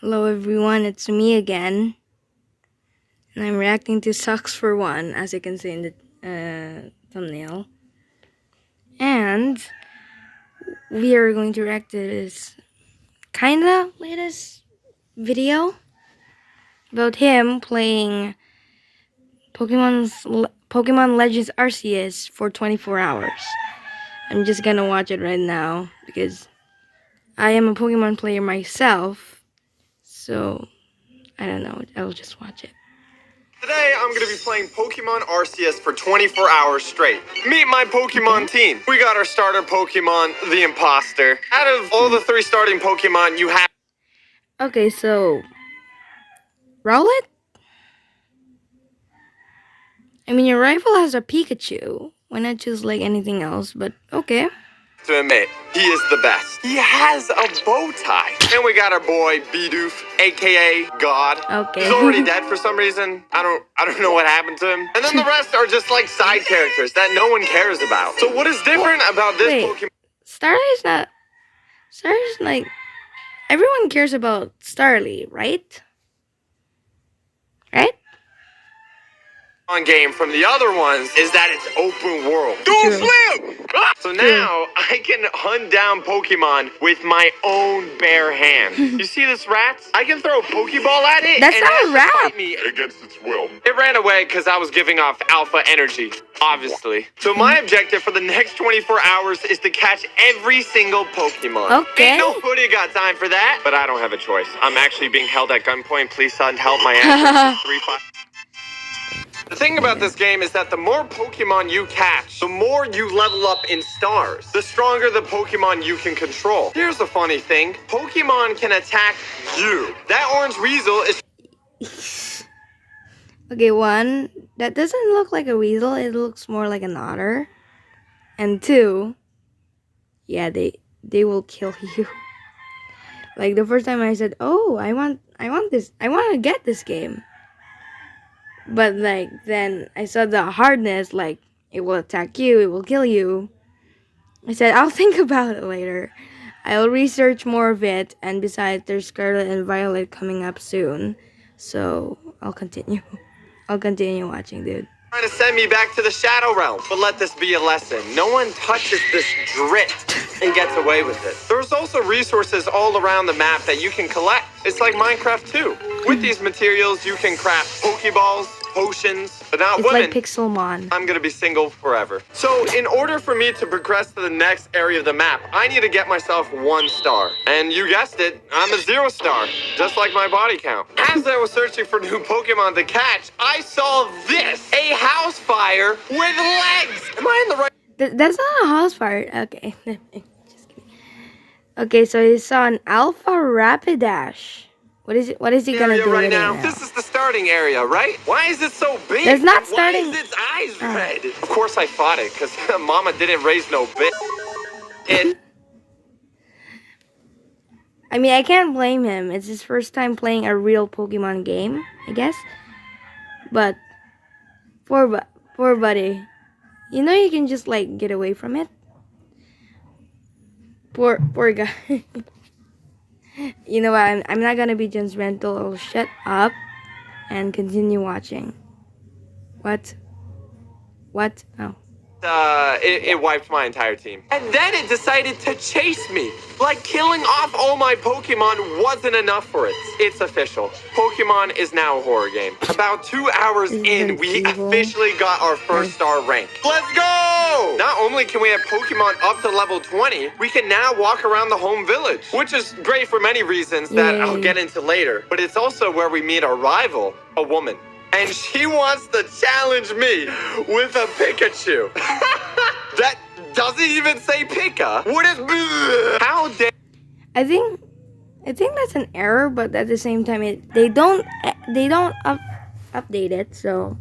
Hello everyone, it's me again, and I'm reacting to Sucks for One, as you can see in the thumbnail. And we are going to react to this kinda latest video about him playing Pokemon Legends Arceus for 24 hours. I'm just gonna watch it right now because I am a Pokemon player myself, so I don't know, I'll just watch it. Today, I'm going to be playing Pokemon Arceus for 24 hours straight. Meet my Pokemon team. We got our starter Pokemon, the Imposter. Out of all the 3 starting Pokemon, you have... Okay, so... Rowlet? I mean, your rival has a Pikachu. Why not choose, like, anything else? But, okay. To admit, he is the best. He has a bow tie. And we got our boy, Bidoof, a.k.a. God. Okay. He's already dead for some reason. I don't know what happened to him. And then the rest are just, like, side characters that no one cares about. So what is different about this Pokemon? Starly's not... Starly's, like... Everyone cares about Starly, right? Right? Game from the other ones is that it's open world. Don't slip! So now I can hunt down Pokemon with my own bare hands. You see this rat? I can throw a Pokeball at it. That's and not a rat. fight me against its will. It ran away because I was giving off alpha energy, obviously. So my objective for the next 24 hours is to catch every single Pokemon. Okay. Ain't nobody got time for that. But I don't have a choice. I'm actually being held at gunpoint. Please, son, help my ass. 3-5. The thing about this game is that the more Pokemon you catch, the more you level up in stars. The stronger the Pokemon you can control. Here's the funny thing. Pokemon can attack you. That orange weasel is... Okay, one, that doesn't look like a weasel. It looks more like an otter. And 2, yeah, they will kill you. Like, the first time I said, oh, I want this. I want to get this game. But, like, then I saw the hardness, like, it will attack you, it will kill you. I said, I'll think about it later. I'll research more of it, and besides, there's Scarlet and Violet coming up soon. So, I'll continue. I'll continue watching, dude. Trying to send me back to the Shadow Realm. But let this be a lesson. No one touches this drift and gets away with it. There's also resources all around the map that you can collect. It's like Minecraft too. With these materials, you can craft Pokeballs, potions, but not it's women. Like Pixelmon. I'm gonna be single forever. So in order for me to progress to the next area of the map, I need to get myself 1 star. And you guessed it, I'm a 0 star, just like my body count. As I was searching for new Pokemon to catch, I saw this, a house fire with legs. Am I in the right? That's not a house fire. Okay. Just kidding. Okay, so you saw an Alpha Rapidash. What is he gonna do right with now? it now? This is the starting area, right? Why is it so big? It's not starting. Why is its eyes red? Of course I fought it, because Mama didn't raise no bitch. I mean, I can't blame him. It's his first time playing a real Pokemon game, I guess. But poor buddy. You know you can just like get away from it. Poor guy. You know what? I'm not gonna be judgmental. I'll shut up and continue watching. What? Oh. It wiped my entire team. And then it decided to chase me. Like killing off all my Pokemon wasn't enough for it. It's official. Pokemon is now a horror game. About 2 hours in, we officially got our first star rank. Let's go! Not only can we have Pokemon up to level 20, we can now walk around the home village, which is great for many reasons that I'll get into later. But it's also where we meet our rival, a woman. And she wants to challenge me with a Pikachu. That doesn't even say Pika. What is... How dare... I think that's an error, but at the same time, they don't update it. So,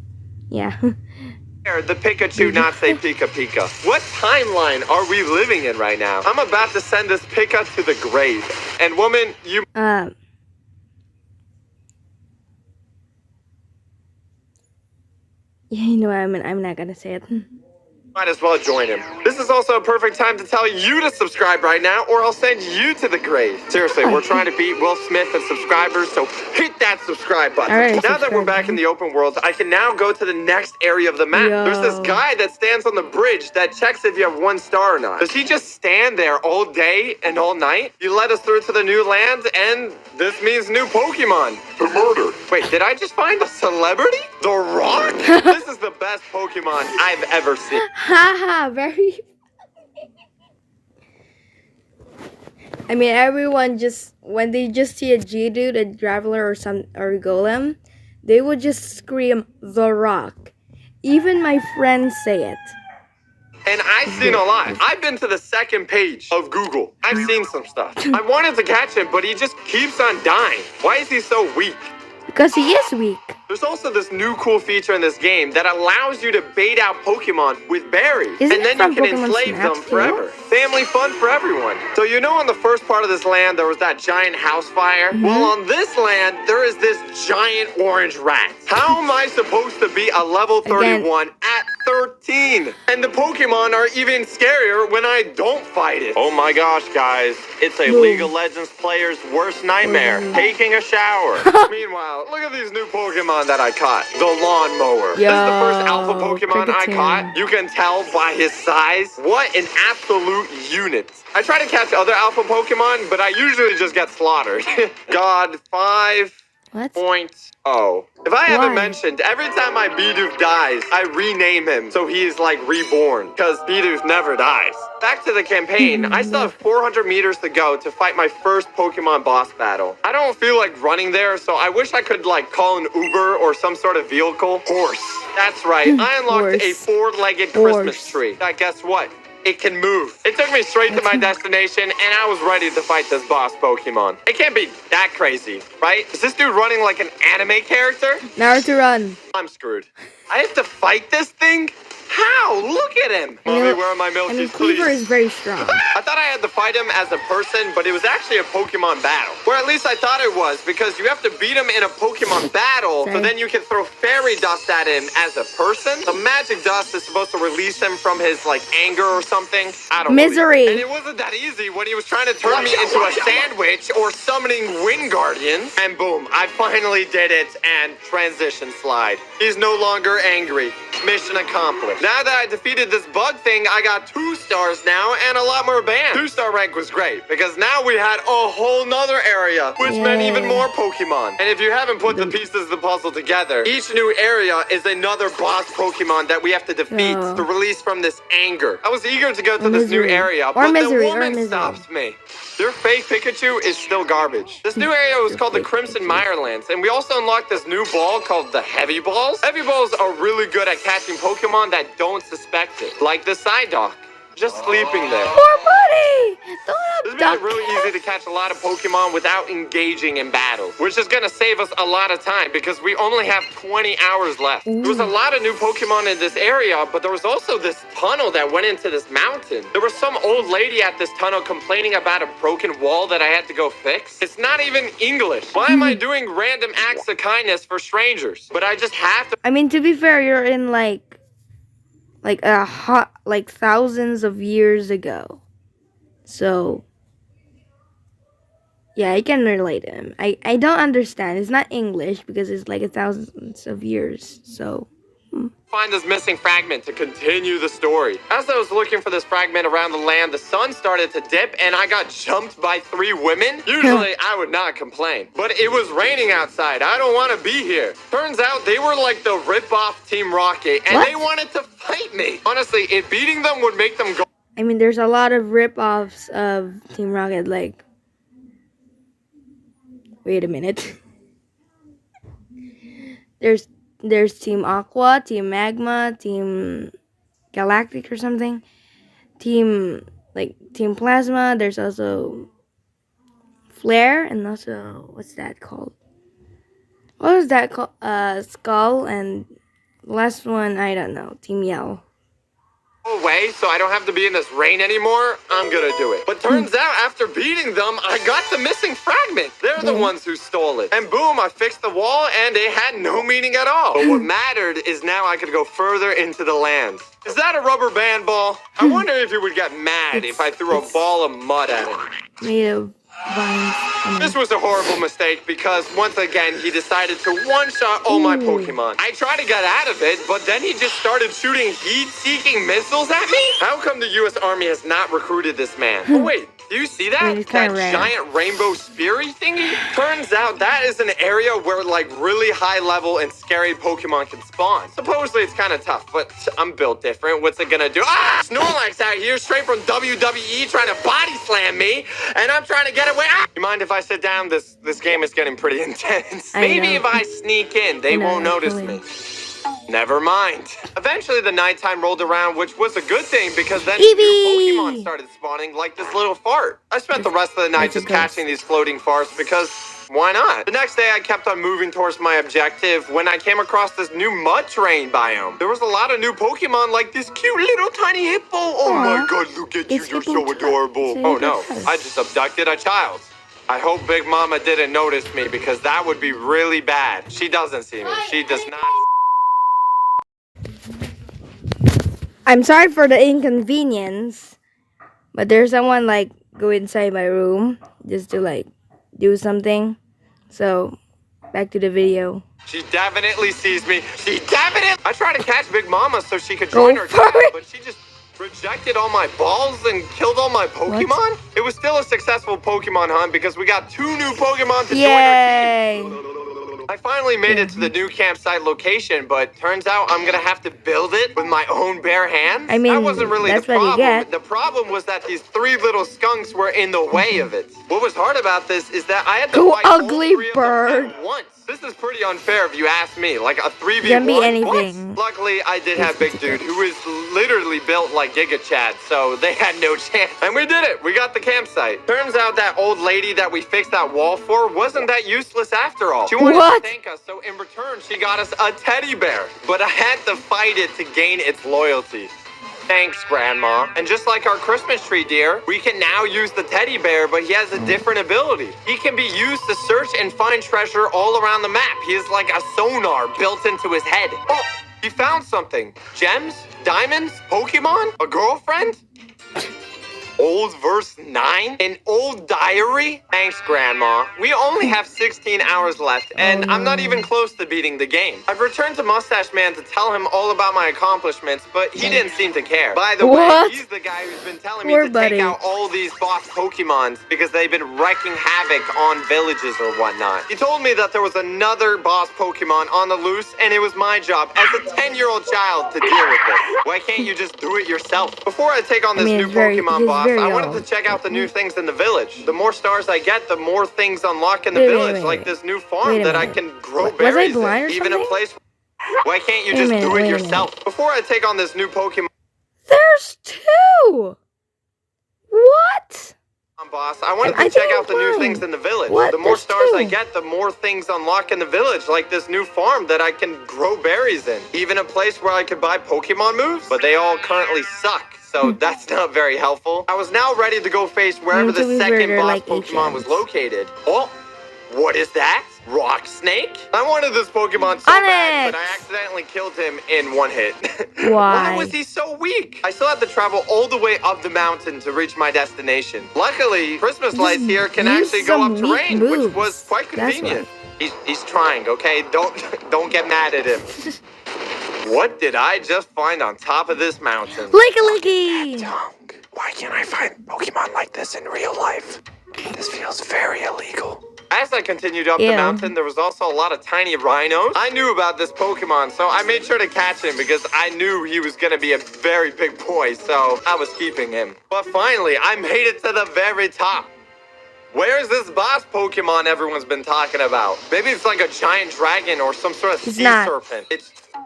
yeah. The Pikachu not say Pika Pika. What timeline are we living in right now? I'm about to send this Pika to the grave. And woman, you... Yeah, you know, I'm not gonna say it. Might as well join him. This is also a perfect time to tell you to subscribe right now, or I'll send you to the grave. Seriously, we're trying to beat Will Smith in subscribers, so hit that subscribe button. Alright, Now that we're back in the open world, I can now go to the next area of the map. Yo. There's this guy that stands on the bridge that checks if you have 1 star or not. Does he just stand there all day and all night? He led us through to the new land, and this means new Pokemon. To murder. Wait, did I just find a celebrity? The Rock? This is the best Pokemon I've ever seen. Haha, very. I mean, everyone just when they just see a Geodude, a Graveler, or a Golem, they would just scream "The Rock." Even my friends say it. And I've seen a lot. I've been to the second page of Google. I've seen some stuff. I wanted to catch him, but he just keeps on dying. Why is he so weak? Because he is weak. There's also this new cool feature in this game that allows you to bait out Pokemon with berries. Isn't and it then you from can Pokemon enslave Snap them too? forever. Family fun for everyone. So you know on the first part of this land there was that giant house fire? Well, on this land, there is this giant orange rat. How am I supposed to be a level 31 at 13? And the Pokemon are even scarier when I don't fight it. Oh my gosh, guys. It's a Boom. League of Legends player's worst nightmare. Taking a shower. Meanwhile, look at these new Pokemon that I caught. The Lawnmower. This is the first alpha Pokemon I caught. You can tell by his size. What an absolute unit. I try to catch other alpha Pokemon, but I usually just get slaughtered. God, 5. What? 0. If I haven't Why? mentioned, every time my Bidoof dies, I rename him so he is like reborn, because Bidoof never dies. Back to the campaign, I still have 400 meters to go to fight my first Pokemon boss battle. I don't feel like running there, so I wish I could like call an Uber or some sort of vehicle. Horse. That's right, I unlocked a Horse. 4-legged Horse. Christmas tree. Guess what? It can move. It took me straight to my destination, and I was ready to fight this boss Pokemon. It can't be that crazy, right? Is this dude running like an anime character? Naruto run. I'm screwed. I have to fight this thing? How? Look at him. Mommy, where are my I mean, milkies, Cleaver please? is very strong. I thought I had to fight him as a person, but it was actually a Pokemon battle. Or at least I thought it was, because you have to beat him in a Pokemon battle, so then you can throw fairy dust at him as a person. The magic dust is supposed to release him from his, like, anger or something. I don't know. Misery. And it wasn't that easy when he was trying to turn me into a sandwich or summoning Wind Guardians. And boom, I finally did it, and transition slide. He's no longer angry. Mission accomplished. Now that I defeated this bug thing, I got 2 stars now and a lot more bands. 2-star rank was great because now we had a whole nother area, which meant even more Pokemon. And if you haven't put the pieces of the puzzle together, each new area is another boss Pokemon that we have to defeat to release from this anger. I was eager to go to this new area, but the woman stops me. Their fake Pikachu is still garbage. This new area was called the Crimson Mirelands, and we also unlocked this new ball called the Heavy Balls. Heavy Balls are really good at catching Pokemon that don't suspect it, like the Psyduck. Just sleeping there. Poor buddy! This Don't made it abduct really easy to catch a lot of Pokemon without engaging in battle, which is gonna save us a lot of time because we only have 20 hours left. There was a lot of new Pokemon in this area, but there was also this tunnel that went into this mountain. There was some old lady at this tunnel complaining about a broken wall that I had to go fix. It's not even English. Why am I doing random acts of kindness for strangers? But I just have to. I mean, to be fair, you're in like thousands of years ago. So yeah, I can relate to him. I don't understand. It's not English because it's like thousands of years. So Find this missing fragment to continue the story. As I was looking for this fragment around the land, the sun started to dip and I got jumped by 3 women. Usually I would not complain, but it was raining outside. I don't want to be here. Turns out they were like the rip-off Team Rocket and they wanted to fight me. Honestly, it beating them would make them go. I mean, there's a lot of rip-offs of Team Rocket. Like, wait a minute. There's Team Aqua, Team Magma, Team Galactic or something. Team Plasma. There's also Flare and also what's that called? What was that called? Skull, and the last one I don't know. Team Yell. away so I don't have to be in this rain anymore, I'm gonna do it. But turns out after beating them, I got the missing fragment. They're the ones who stole it. And boom, I fixed the wall and it had no meaning at all. But what mattered is now I could go further into the land. Is that a rubber band ball? I wonder if he would get mad if I threw a ball of mud at him. Made of vines. This was a horrible mistake because once again he decided to one-shot all my Pokemon. I tried to get out of it, but then he just started shooting heat-seeking missiles at me? How come the US Army has not recruited this man? Oh wait, do you see that? I mean, it's kinda that rare. giant rainbow speary thingy? Turns out that is an area where like really high level and scary Pokemon can spawn. Supposedly it's kind of tough, but I'm built different. What's it gonna do? Ah! Snorlax out here straight from WWE trying to body slam me, and I'm trying to get away. Ah! You mind if I sit down? This game is getting pretty intense. Maybe if I sneak in, they won't notice me. Never mind. Eventually, the nighttime rolled around, which was a good thing because then new Pokemon started spawning like this little fart. I spent the rest of the night just catching these floating farts because why not? The next day, I kept on moving towards my objective when I came across this new mud terrain biome. There was a lot of new Pokemon like this cute little tiny hippo. Oh my god, look at you, you're so adorable. Oh no, I just abducted a child. I hope Big Mama didn't notice me because that would be really bad. She doesn't see me. She does not. I'm sorry for the inconvenience, but there's someone like go inside my room just to like do something. So back to the video. She definitely sees me. I tried to catch Big Mama so she could join her tribe, but she just rejected all my balls and killed all my Pokemon? What? It was still a successful Pokemon hunt because we got 2 new Pokemon to join our team. I finally made it to the new campsite location, but turns out I'm gonna have to build it with my own bare hands. I mean, that wasn't really that's the what you problem. get. The problem was that these 3 little skunks were in the way of it. What was hard about this is that I had to fight all 3 of them at once. This is pretty unfair if you ask me. Like a 3v1. Can be anything. Luckily, I did have Big Dude, who is literally built like Giga Chad, so they had no chance. And we did it. We got the campsite. Turns out that old lady that we fixed that wall for wasn't that useless after all. She wanted to thank us, so in return, she got us a teddy bear. But I had to fight it to gain its loyalty. Thanks, Grandma. And just like our Christmas tree, dear, we can now use the teddy bear, but he has a different ability. He can be used to search and find treasure all around the map. He is like a sonar built into his head. Oh, he found something. Gems? Diamonds? Pokemon? A girlfriend? Old verse 9? An old diary? Thanks, Grandma. We only have 16 hours left, and I'm not even close to beating the game. I've returned to Mustache Man to tell him all about my accomplishments, but he didn't seem to care. By the way, he's the guy who's been telling me to take out all these boss Pokemons because they've been wrecking havoc on villages or whatnot. He told me that there was another boss Pokemon on the loose, and it was my job as a 10-year-old child to deal with it. Why can't you just do it yourself? Before I take on this new Pokemon boss, I wanted to check out the new things in the village. The more stars I get, the more things unlock in the village, like this new farm that I can grow berries in. Even a place. Why can't you just do it yourself? Before I take on this new Pokemon There's 2! What? boss, I wanted to check out the new things in the village. The more stars I get, the more things unlock in the village, like this new farm that I can grow berries in. Even a place where I could buy Pokemon moves, but they all currently suck. So that's not very helpful. I was now ready to go face wherever the second boss Pokemon was located. Oh, what is that? Rock Snake? I wanted this Pokemon so bad, but I accidentally killed him in 1 hit. Why was he so weak? I still had to travel all the way up the mountain to reach my destination. Luckily, Christmas lights here can actually go up terrain, which was quite convenient. He's trying, okay? Don't get mad at him. What did I just find on top of this mountain? Licky! Why can't I find Pokemon like this in real life? This feels very illegal. As I continued up the mountain, there was also a lot of tiny rhinos. I knew about this Pokemon, so I made sure to catch him because I knew he was going to be a very big boy, so I was keeping him. But finally, I made it to the very top. Where's this boss Pokemon everyone's been talking about? Maybe it's like a giant dragon or some sort of sea serpent.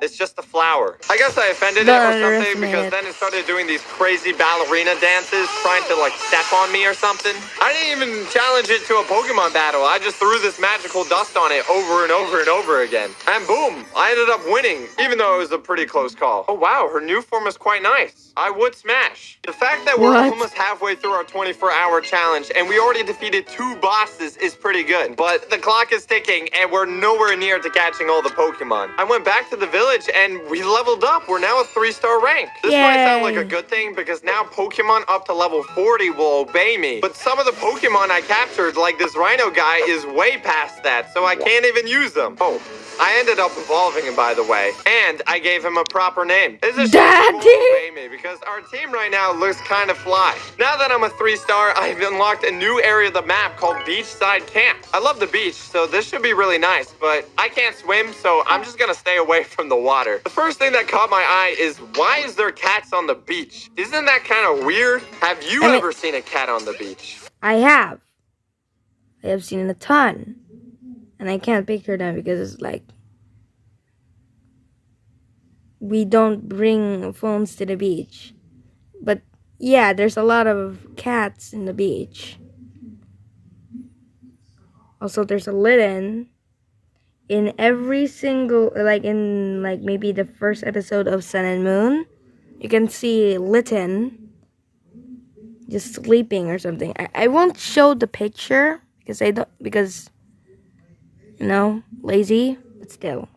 It's just a flower. I guess I offended it Don't or something underestimate because it. then it started doing these crazy ballerina dances, trying to like step on me or something. I didn't even challenge it to a Pokemon battle. I just threw this magical dust on it over and over and over again. And boom, I ended up winning, even though it was a pretty close call. Oh wow, her new form is quite nice. I would smash. The fact that we're What? almost halfway through our 24-hour challenge and we already defeated 2 bosses is pretty good. But the clock is ticking and we're nowhere near to catching all the Pokemon. I went back to the village and we leveled up. We're now a 3-star rank. This might sound like a Yay. good thing because now Pokemon up to level 40 will obey me. But some of the Pokemon I captured, like this Rhino guy, is way past that, so I can't even use them. Oh, I ended up evolving him, by the way, and I gave him a proper name. It's a shame he won't obey me because our team right now looks kind of fly. Now that I'm a 3-star, I've unlocked a new area of the map called Beachside Camp. I love the beach, so this should be really nice, but I can't swim, so I'm just gonna stay away from the water. The first thing that caught my eye is, why is there cats on the beach? Isn't that kind of weird? Have you ever seen a cat on the beach? I have. I have seen a ton. And I can't picture them because it's like, we don't bring phones to the beach. But yeah, there's a lot of cats in the beach. Also, there's a Litten in every single, like in like maybe the first episode of Sun and Moon. You can see Litten just sleeping or something. I won't show the picture because lazy, but still.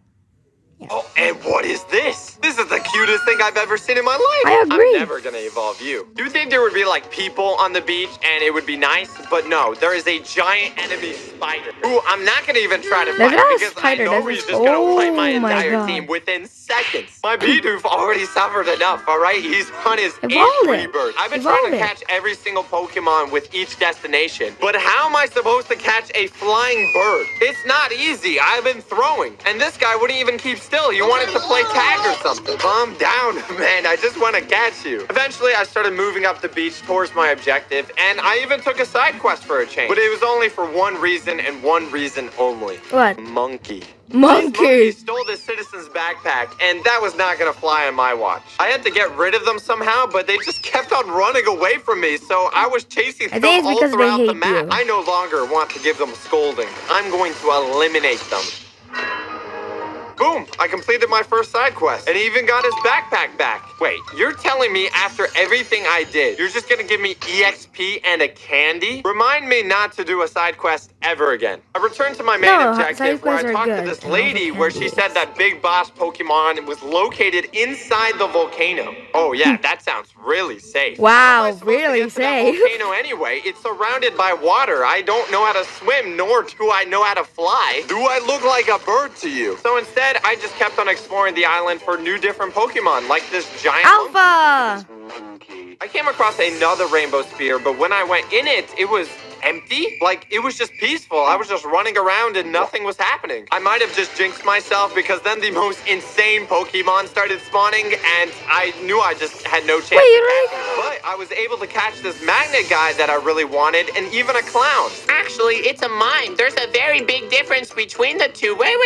Yeah. Oh, and what is this? This is the cutest thing I've ever seen in my life. I agree. I'm never gonna evolve you. Do you think there would be like people on the beach and it would be nice? But no, there is a giant enemy spider who I'm not gonna even try to fight because I know he's just gonna wipe my entire team within seconds. My Bidoof already suffered enough, alright? He's on his 8th rebirth. I've been trying to catch every single Pokemon with each destination, but how am I supposed to catch a flying bird? It's not easy. I've been throwing, and this guy wouldn't even keep still. He wanted to play tag or something. Calm down, man. I just want to catch you. Eventually, I started moving up the beach towards my objective, and I even took a side quest for a change. But it was only for one reason and one reason only. What? Monkey. Monkey! This monkey stole this citizen's backpack, and that was not gonna fly on my watch. I had to get rid of them somehow, but they just kept on running away from me, so I was chasing them all throughout the map. I no longer want to give them a scolding. I'm going to eliminate them. Boom! I completed my first side quest and he even got his backpack back. Wait, you're telling me after everything I did, you're just gonna give me EXP and a candy? Remind me not to do a side quest ever again. I returned to my main objective where I talked to this lady where she said that Big Boss Pokemon was located inside the volcano. Oh yeah, that sounds really safe. Wow, really safe. Volcano anyway, it's surrounded by water. I don't know how to swim, nor do I know how to fly. Do I look like a bird to you? So instead, I just kept on exploring the island for new different Pokemon, like this giant Alpha! monkey. I came across another rainbow sphere, but when I went in it, it was empty. Like, it was just peaceful. I was just running around and nothing was happening. I might have just jinxed myself because then the most insane Pokemon started spawning and I knew I just had no chance to catch them. But I was able to catch this magnet guy that I really wanted and even a clown. Actually, it's a mime. There's a very big difference between the two. Wait.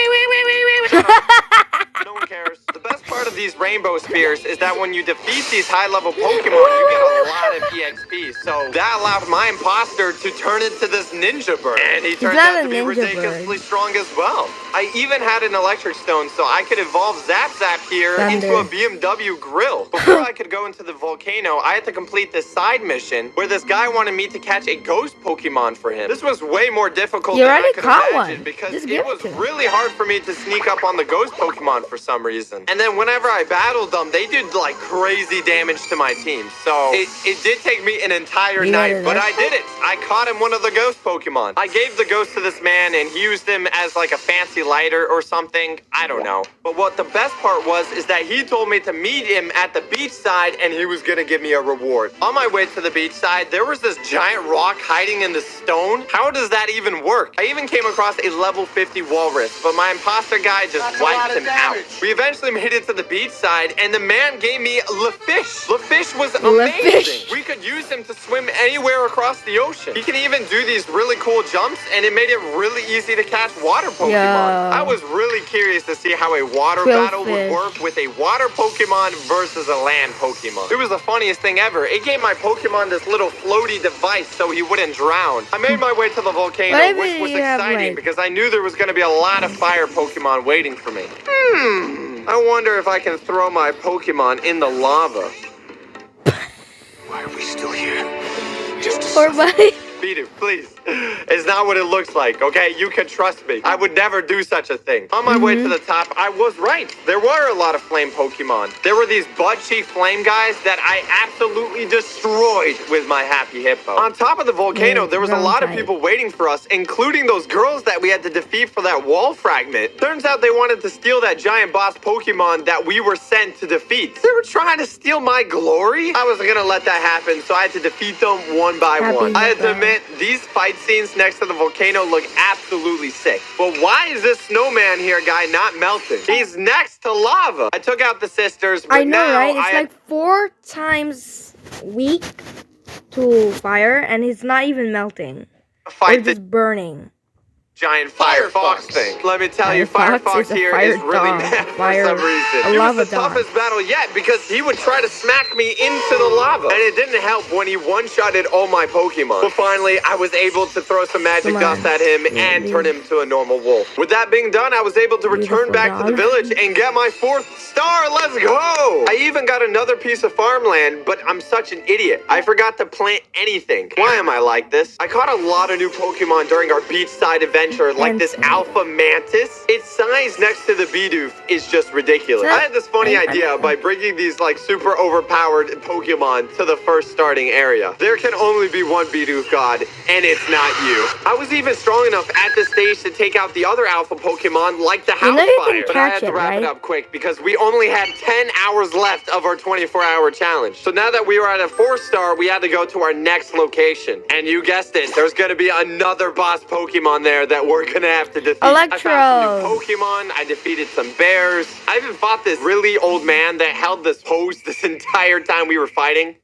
No one cares. The best part of these rainbow spheres is that when you defeat these high-level Pokemon, you get a lot of EXP. So that allowed my imposter to turn into this ninja bird. And he turned out to be ridiculously strong as well. I even had an electric stone so I could evolve Zap here into a BMW grill. Before I could go into the volcano, I had to complete this side mission where this guy wanted me to catch a ghost Pokemon for him. This was way more difficult than I could imagine because it was really hard for me to sneak up on the ghost Pokemon for some reason. And then whenever I battled them, they did like crazy damage to my team. So it did take me an entire night, but I did it. I caught him one of the ghost Pokemon. I gave the ghost to this man and he used him as like a fancy lighter or something. I don't know. But what the best part was is that he told me to meet him at the beachside and he was gonna give me a reward. On my way to the beachside, there was this giant rock hiding in the stone. How does that even work? I even came across a level 50 walrus, but my imposter guy just wiped him out. We eventually made it to the beachside, and the man gave me LaFish. LaFish was amazing. We could use him to swim anywhere across the ocean. He can even do these really cool jumps, and it made it really easy to catch water Pokemon. Yeah. I was really curious to see how a water battle would work with a water Pokemon versus a land Pokemon. It was the funniest thing ever. It gave my Pokemon this little floaty device so he wouldn't drown. I made my way to the volcano, which was exciting because I knew there was going to be a lot of fire Pokemon waiting for me. I wonder if I can throw my Pokemon in the lava. Why are we still here? Poor buddy. Beedoo, please. It's not what it looks like, okay? You can trust me. I would never do such a thing. On my way to the top, I was right. There were a lot of flame Pokemon. There were these butt-cheek flame guys that I absolutely destroyed with my Happy Hippo. On top of the volcano, there was a lot of people waiting for us, including those girls that we had to defeat for that wall fragment. Turns out they wanted to steal that giant boss Pokemon that we were sent to defeat. They were trying to steal my glory? I wasn't gonna let that happen, so I had to defeat them one by one. I had to admit, these fight scenes next to the volcano look absolutely sick. But why is this snowman here guy not melting? He's next to lava. I took out the sisters, but I know, now right? It's like 4 times weak to fire, and it's not even melting. Fight It's just burning. giant Firefox thing. Let me tell you, Firefox here is really mad for some reason. It was the toughest battle yet because he would try to smack me into the lava. And it didn't help when he one-shotted all my Pokemon. But finally, I was able to throw some magic dust at him and turn him to a normal wolf. With that being done, I was able to return back to the village and get my 4th star. Let's go! I even got another piece of farmland, but I'm such an idiot. I forgot to plant anything. Why am I like this? I caught a lot of new Pokemon during our beachside adventure, like this Alpha Mantis. Its size next to the Bidoof is just ridiculous. I had this funny idea by bringing these like super overpowered Pokemon to the first starting area. There can only be one Bidoof god, and it's not you. I was even strong enough at this stage to take out the other Alpha Pokemon like the Housefire, but I had to wrap it up quick because we only had 10 hours left of our 24-hour challenge. So now that we were at a 4-star, we had to go to our next location. And you guessed it, there's gonna be another boss Pokemon there that we're gonna have to defeat. I found some new Pokemon, I defeated some bears. I even fought this really old man that held this pose this entire time we were fighting.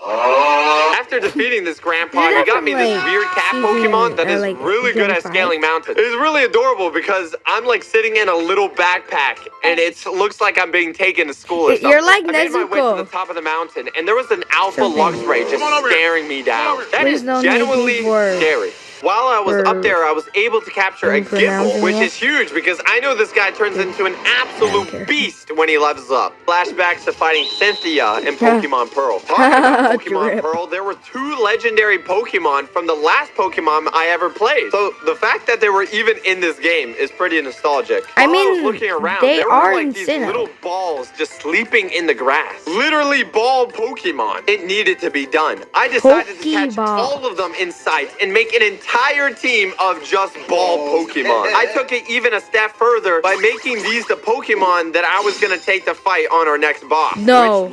After defeating this grandpa, he got me this weird cat Pokemon that is really good at scaling mountains. It's really adorable because I'm like sitting in a little backpack and it looks like I'm being taken to school or something. You're like I made my way to the top of the mountain and there was an Alpha Luxray just staring me down. That is genuinely scary. While I was up there, I was able to capture a Gible, which is huge because I know this guy turns into an absolute beast when he levels up. Flashbacks to fighting Cynthia in Pokemon Pearl. Talking about Pokemon Pearl, there were 2 legendary Pokemon from the last Pokemon I ever played. So the fact that they were even in this game is pretty nostalgic. I mean, While I was looking around, there were like these little balls just sleeping in the grass. Literally ball Pokemon. It needed to be done. I decided to catch all of them in sight and make an entire team of just ball Pokemon. I took it even a step further by making these the Pokemon that I was gonna take to fight on our next boss. Which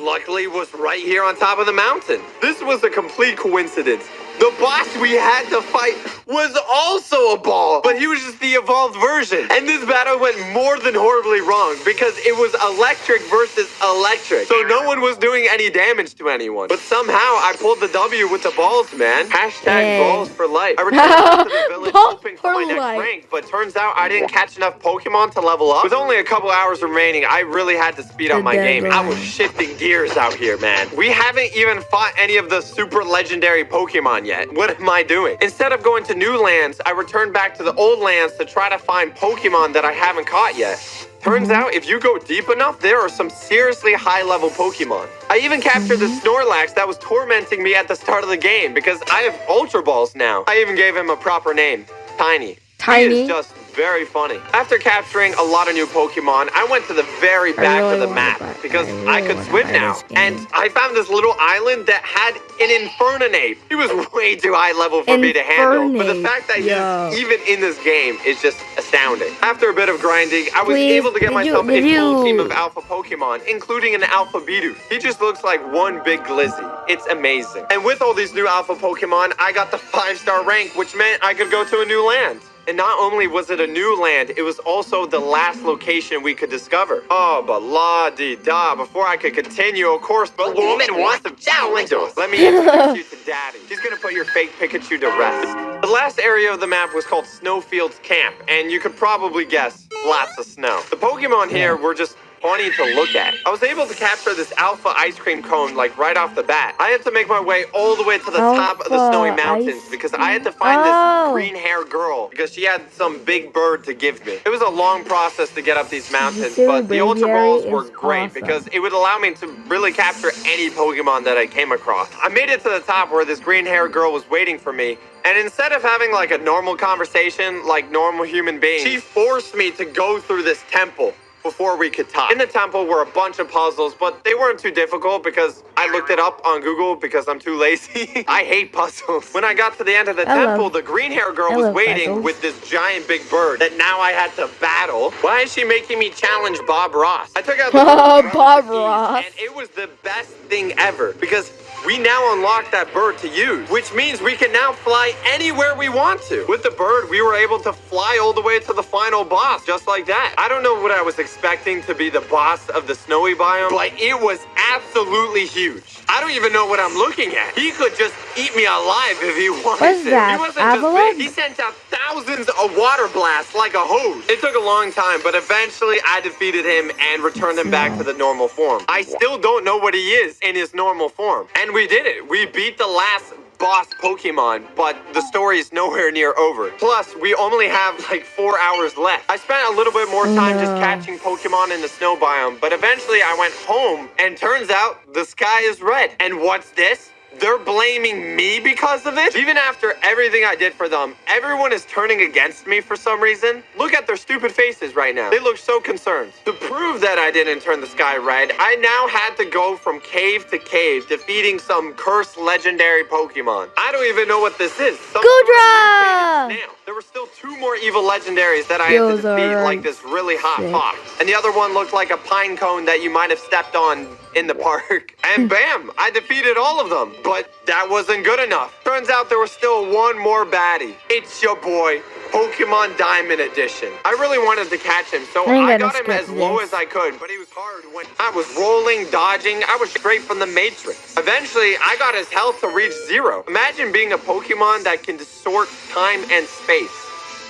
luckily was right here on top of the mountain. This was a complete coincidence. The boss we had to fight was also a ball, but he was just the evolved version. And this battle went more than horribly wrong because it was electric versus electric. So no one was doing any damage to anyone. But somehow I pulled the W with the balls, man. Hashtag balls for life. I returned back to the village hoping for my next rank, but turns out I didn't catch enough Pokemon to level up. With only a couple hours remaining, I really had to speed up my game. I was shifting gears out here, man. We haven't even fought any of the super legendary Pokemon yet. What am I doing? Instead of going to new lands, I returned back to the old lands to try to find Pokemon that I haven't caught yet. Turns out, if you go deep enough, there are some seriously high-level Pokemon. I even captured the Snorlax that was tormenting me at the start of the game because I have Ultra Balls now. I even gave him a proper name, Tiny. He is just very funny. After capturing a lot of new Pokemon, I went to the very back of the map because I could swim now. And I found this little island that had an Infernape. He was way too high level for me to handle. But the fact that he's even in this game is just astounding. After a bit of grinding, I was able to get myself a full team of Alpha Pokemon, including an Alpha Bidoof. He just looks like one big glizzy. It's amazing. And with all these new Alpha Pokemon, I got the 5-star rank, which meant I could go to a new land. And not only was it a new land, it was also the last location we could discover. Oh, but la-di-da. Before I could continue, of course, the woman wants to challenge us. Let me introduce you to Daddy. She's gonna put your fake Pikachu to rest. The last area of the map was called Snowfields Camp, and you could probably guess, lots of snow. The Pokemon here were just funny to look at. I was able to capture this alpha ice cream cone like right off the bat. I had to make my way all the way to the top of the snowy mountains because I had to find this green hair girl because she had some big bird to give me. It was a long process to get up these mountains, but the Ultra Balls were great because it would allow me to really capture any Pokemon that I came across. I made it to the top where this green hair girl was waiting for me. And instead of having like a normal conversation like normal human beings, she forced me to go through this temple before we could talk. In the temple were a bunch of puzzles, but they weren't too difficult because I looked it up on Google because I'm too lazy. I hate puzzles. When I got to the end of the temple, the green hair girl was waiting with this giant big bird that now I had to battle. Why is she making me challenge Bob Ross? I took out the Bob Ross. and it was the best thing ever because we now unlocked that bird to use, which means we can now fly anywhere we want to. With the bird, we were able to fly all the way to the final boss, just like that. I don't know what I was expecting to be the boss of the snowy biome, but it was absolutely huge. I don't even know what I'm looking at. He could just eat me alive if he wanted What's to. that? He wasn't just big. He sent out thousands of water blasts like a hose. It took a long time, but eventually I defeated him and returned him back to the normal form. I still don't know what he is in his normal form. And we did it. We beat the last boss Pokemon, but the story is nowhere near over. Plus, we only have like 4 hours left. I spent a little bit more time just catching Pokemon in the snow biome, but eventually I went home and turns out the sky is red. And what's this? They're blaming me because of it? Even after everything I did for them, everyone is turning against me for some reason. Look at their stupid faces right now. They look so concerned. To prove that I didn't turn the sky red, I now had to go from cave to cave, defeating some cursed legendary Pokemon. I don't even know what this is. Goodra! There were still 2 more evil legendaries that I had to defeat, like this really hot fox. And the other one looked like a pine cone that you might have stepped on in the park. And bam, I defeated all of them. But that wasn't good enough. Turns out there was still one more baddie. It's your boy, Pokemon Diamond Edition. I really wanted to catch him, so I got him as low as I could, but he was hard when I was rolling, dodging. I was straight from the Matrix. Eventually, I got his health to reach 0. Imagine being a Pokemon that can distort time and space,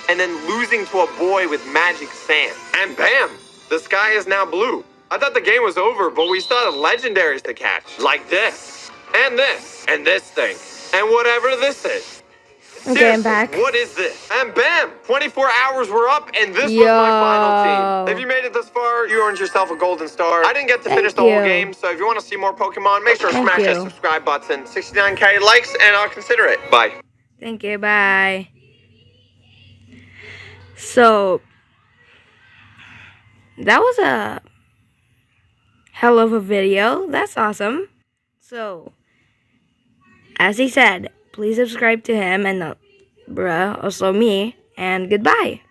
and then losing to a boy with magic sand. And bam, the sky is now blue. I thought the game was over, but we still had legendaries to catch. Like this, and this thing, and whatever this is. Okay, I'm back. What is this? And bam! 24 hours were up, and this was my final team. If you made it this far, you earned yourself a golden star. I didn't get to finish the whole game, so if you want to see more Pokemon, make sure to smash that subscribe button. 69K likes, and I'll consider it. Bye. Thank you, bye. So, that was a hell of a video. That's awesome. So, as he said, please subscribe to him and also me, and goodbye.